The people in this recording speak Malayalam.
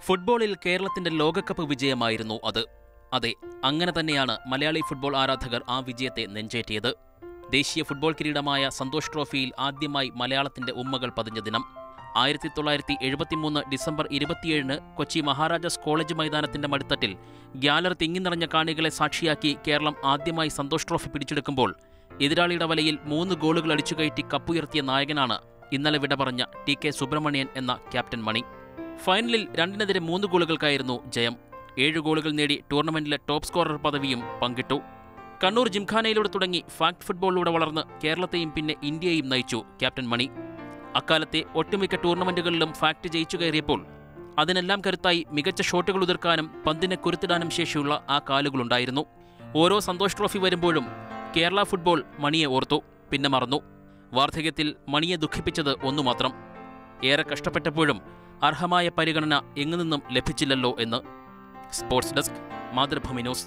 ഫുട്ബോളിൽ കേരളത്തിന്റെ ലോകകപ്പ് വിജയമായിരുന്നു അത്. അതെ, അങ്ങനെ തന്നെയാണ് മലയാളി ഫുട്ബോൾ ആരാധകർ ആ വിജയത്തെ നെഞ്ചേറ്റിയത്. ദേശീയ ഫുട്ബോൾ കിരീടമായ സന്തോഷ് ട്രോഫിയിൽ ആദ്യമായി മലയാളത്തിന്റെ ഉമ്മകൾ പതിഞ്ഞ ദിനം 1973 ഡിസംബർ 27 കൊച്ചി മഹാരാജാസ് കോളേജ് മൈതാനത്തിന്റെ മടിത്തട്ടിൽ ഗ്യാലറി തിങ്ങി നിറഞ്ഞ കാണികളെ സാക്ഷിയാക്കി കേരളം ആദ്യമായി സന്തോഷ് ട്രോഫി പിടിച്ചെടുക്കുമ്പോൾ എതിരാളിയുടെ വലയിൽ 3 ഗോളുകൾ അടിച്ചുകയറ്റി കപ്പുയർത്തിയ നായകനാണ് ഇന്നലെ വിട പറഞ്ഞ ടി കെ സുബ്രഹ്മണ്യൻ എന്ന ക്യാപ്റ്റൻ മണി. ഫൈനലിൽ 2-നെതിരെ 3 ഗോളുകൾക്കായിരുന്നു ജയം. 7 ഗോളുകൾ നേടി ടൂർണമെന്റിലെ ടോപ്പ് സ്കോറർ പദവിയും പങ്കിട്ടു. കണ്ണൂർ ജിംഖാനയിലൂടെ തുടങ്ങി ഫാക്ട് ഫുട്ബോളിലൂടെ വളർന്ന് കേരളത്തെയും പിന്നെ ഇന്ത്യയെയും നയിച്ചു ക്യാപ്റ്റൻ മണി. അക്കാലത്തെ ഒട്ടുമിക്ക ടൂർണമെന്റുകളിലും ഫാക്ട് ജയിച്ചു കയറിയപ്പോൾ അതിനെല്ലാം കരുത്തായി മികച്ച ഷോട്ടുകൾ ഉതിർക്കാനും പന്തിനെ കുരുത്തിടാനും ശേഷിയുള്ള ആ കാലുകളുണ്ടായിരുന്നു. ഓരോ സന്തോഷ് ട്രോഫി വരുമ്പോഴും കേരള ഫുട്ബോൾ മണിയെ ഓർത്തു, പിന്നെ മറന്നു. വാർദ്ധക്യത്തിൽ മണിയെ ദുഃഖിപ്പിച്ചത് ഒന്നുമാത്രം, ഏറെ കഷ്ടപ്പെട്ടപ്പോഴും അർഹമായ പരിഗണന എങ്ങുനിന്നും ലഭിച്ചില്ലല്ലോ എന്ന്. Sports desk, Mathrubhumi news.